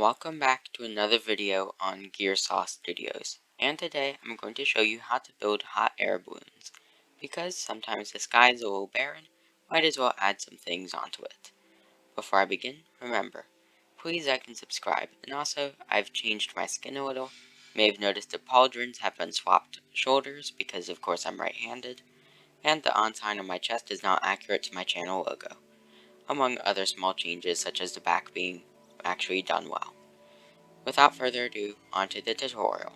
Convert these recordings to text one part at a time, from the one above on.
Welcome back to another video on Gearsaw Studios, and today I'm going to show you how to build hot air balloons. Because sometimes the sky is a little barren, might as well add some things onto it. Before I begin, remember, please like and subscribe, and also I've changed my skin a little. You may have noticed the pauldrons have been swapped shoulders because of course I'm right-handed, and the on sign on my chest is now accurate to my channel logo, among other small changes such as the back being actually done well. Without further ado, onto the tutorial.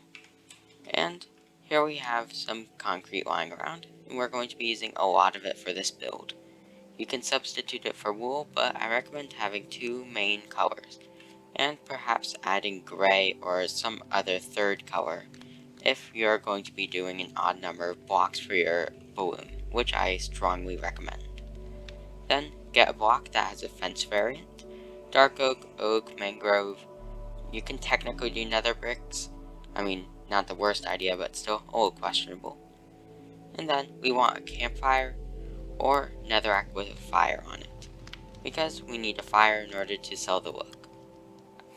And here we have some concrete lying around, and we're going to be using a lot of it for this build. You can substitute it for wool, but I recommend having two main colors, and perhaps adding gray or some other third color if you're going to be doing an odd number of blocks for your balloon, which I strongly recommend. Then get a block that has a fence variant, dark oak, mangrove. You can technically do nether bricks. I mean, not the worst idea, but still a little questionable. And then we want a campfire or netherrack with a fire on it, because we need a fire in order to sell the look.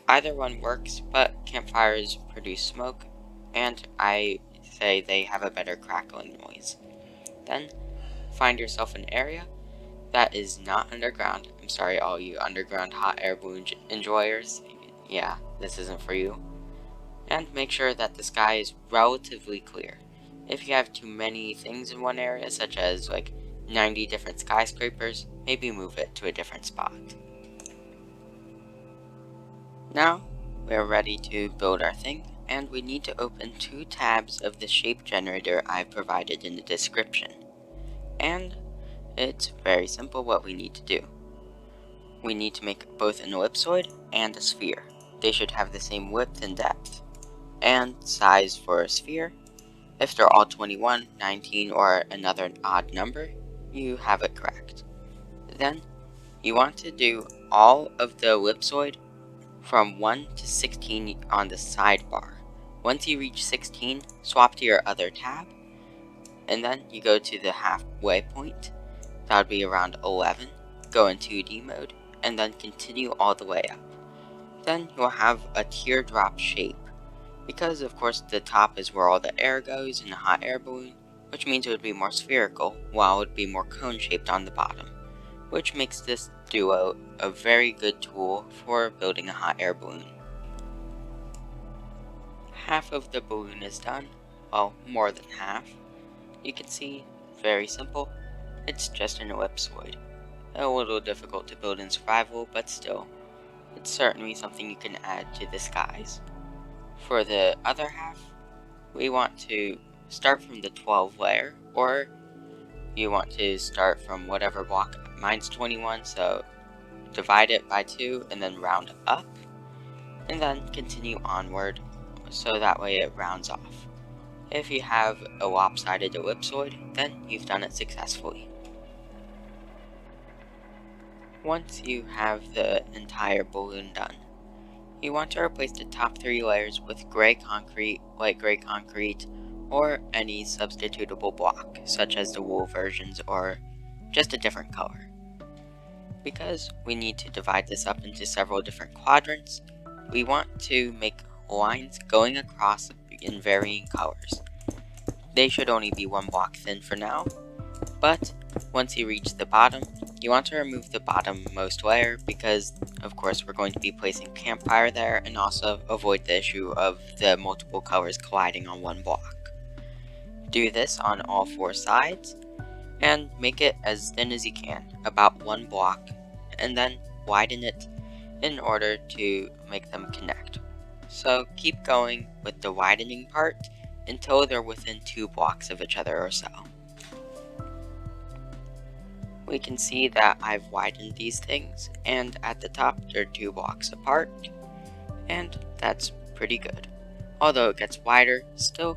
Either one works, but campfires produce smoke, and I say they have a better crackling noise. Then find yourself an area that is not underground. I'm sorry, all you underground hot air balloon enjoyers. Yeah, this isn't for you. And make sure that the sky is relatively clear. If you have too many things in one area, such as like 90 different skyscrapers, maybe move it to a different spot. Now, we're ready to build our thing, and we need to open two tabs of the shape generator I've provided in the description. And it's very simple what we need to do. We need to make both an ellipsoid and a sphere. They should have the same width and depth and size for a sphere. If they're all 21, 19, or another odd number, you have it correct. Then, you want to do all of the ellipsoid from 1 to 16 on the sidebar. Once you reach 16, swap to your other tab, and then you go to the halfway point. That would be around 11. Go in 2D mode, and then continue all the way up. Then you'll have a teardrop shape, because of course the top is where all the air goes in a hot air balloon, which means it would be more spherical, while it would be more cone shaped on the bottom, which makes this duo a very good tool for building a hot air balloon. Half of the balloon is done, well, more than half. You can see, very simple, it's just an ellipsoid. A little difficult to build in survival, but still, it's certainly something you can add to the skies. For the other half, we want to start from the 12 layer, or you want to start from whatever block. Mine's 21, so divide it by 2 and then round up, and then continue onward, so that way it rounds off. If you have a lopsided ellipsoid, then you've done it successfully. Once you have the entire balloon done, you want to replace the top 3 layers with gray concrete, light gray concrete, or any substitutable block, such as the wool versions or just a different color. Because we need to divide this up into several different quadrants, we want to make lines going across in varying colors. They should only be 1 block thin for now, but once you reach the bottom, you want to remove the bottommost layer because, of course, we're going to be placing campfire there, and also avoid the issue of the multiple colors colliding on 1 block. Do this on all 4 sides, and make it as thin as you can, about 1 block, and then widen it in order to make them connect. So keep going with the widening part until they're within 2 blocks of each other or so. We can see that I've widened these things, and at the top they're 2 blocks apart, and that's pretty good. Although it gets wider, still,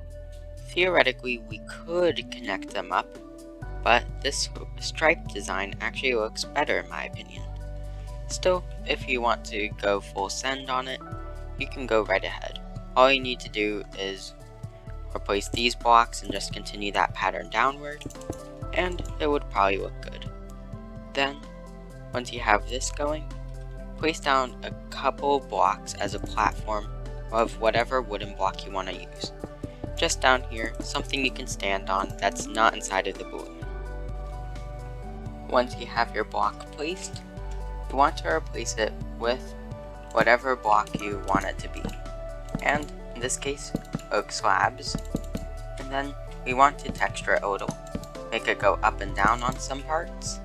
theoretically we could connect them up, but this stripe design actually looks better in my opinion. Still, if you want to go full send on it, you can go right ahead. All you need to do is replace these blocks and just continue that pattern downward, and it would probably look good. Then, once you have this going, place down a couple blocks as a platform of whatever wooden block you want to use. Just down here, something you can stand on that's not inside of the balloon. Once you have your block placed, you want to replace it with whatever block you want it to be. And in this case, oak slabs. And then we want to texture it a little, make it go up and down on some parts.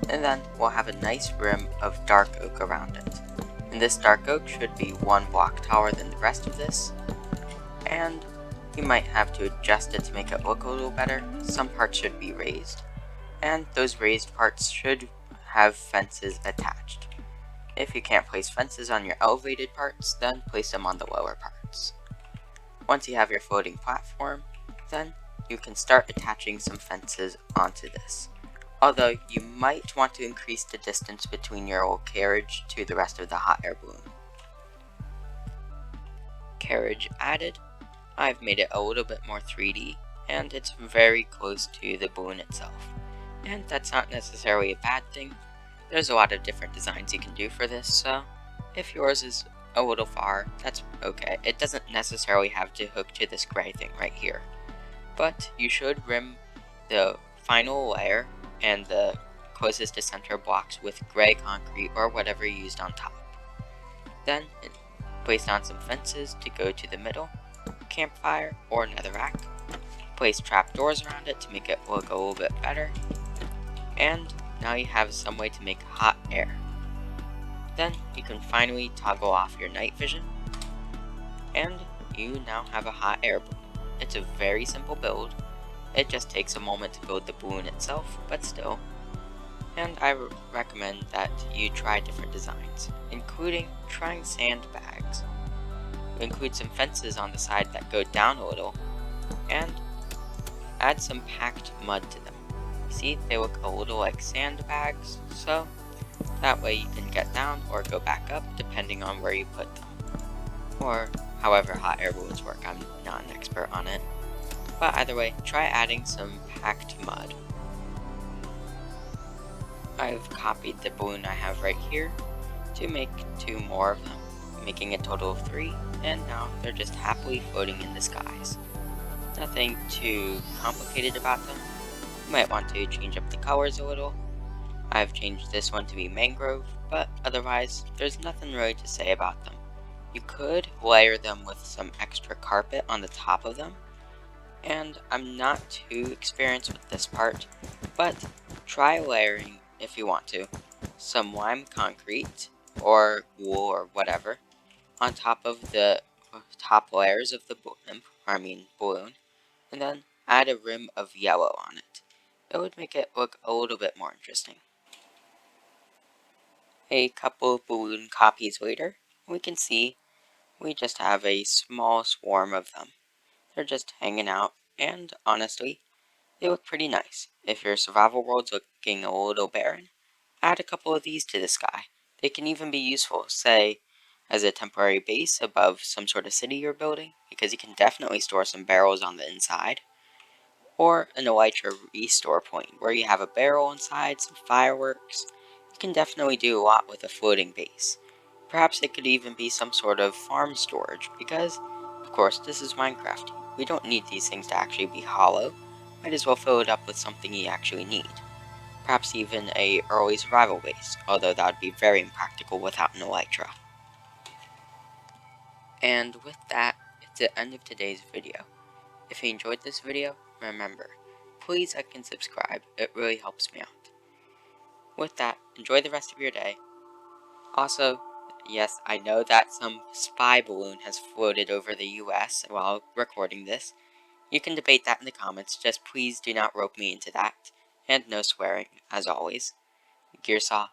And then we'll have a nice rim of dark oak around it. And this dark oak should be one block taller than the rest of this. And you might have to adjust it to make it look a little better. Some parts should be raised, and those raised parts should have fences attached. If you can't place fences on your elevated parts, then place them on the lower parts. Once you have your floating platform, then you can start attaching some fences onto this. Although you might want to increase the distance between your old carriage to the rest of the hot air balloon. Carriage added, I've made it a little bit more 3D, and it's very close to the balloon itself. And that's not necessarily a bad thing. There's a lot of different designs you can do for this, so if yours is a little far, that's okay. It doesn't necessarily have to hook to this gray thing right here. But you should rim the final layer and the closest to center blocks with gray concrete or whatever you used on top. Then place down some fences to go to the middle, campfire or netherrack. Place trapdoors around it to make it look a little bit better. And now you have some way to make hot air. Then you can finally toggle off your night vision, and you now have a hot air balloon. It's a very simple build. It just takes a moment to build the balloon itself, but still. And I recommend that you try different designs, including trying sandbags. Include some fences on the side that go down a little, and add some packed mud to them. See, they look a little like sandbags, so that way you can get down or go back up depending on where you put them. Or however hot air balloons work, I'm not an expert on it. But either way, try adding some packed mud. I've copied the balloon I have right here to make 2 more of them, making a total of 3, and now they're just happily floating in the skies. Nothing too complicated about them. You might want to change up the colors a little. I've changed this one to be mangrove, but otherwise, there's nothing really to say about them. You could layer them with some extra carpet on the top of them, and I'm not too experienced with this part, but try layering, if you want to, some lime concrete, or wool or whatever, on top of the top layers of the balloon, and then add a rim of yellow on it. It would make it look a little bit more interesting. A couple of balloon copies later, we can see we just have a small swarm of them. They're just hanging out, and honestly, they look pretty nice. If your survival world's looking a little barren, add a couple of these to the sky. They can even be useful, say, as a temporary base above some sort of city you're building, because you can definitely store some barrels on the inside. Or an elytra restore point, where you have a barrel inside, some fireworks. You can definitely do a lot with a floating base. Perhaps it could even be some sort of farm storage, because, of course, this is Minecraft. We don't need these things to actually be hollow. Might as well fill it up with something you actually need. Perhaps even a early survival base, although that would be very impractical without an elytra. And with that, it's the end of today's video. If you enjoyed this video, remember, please like and subscribe, it really helps me out. With that, enjoy the rest of your day. Also, yes, I know that some spy balloon has floated over the US while recording this. You can debate that in the comments, just please do not rope me into that. And no swearing, as always. Gearsaw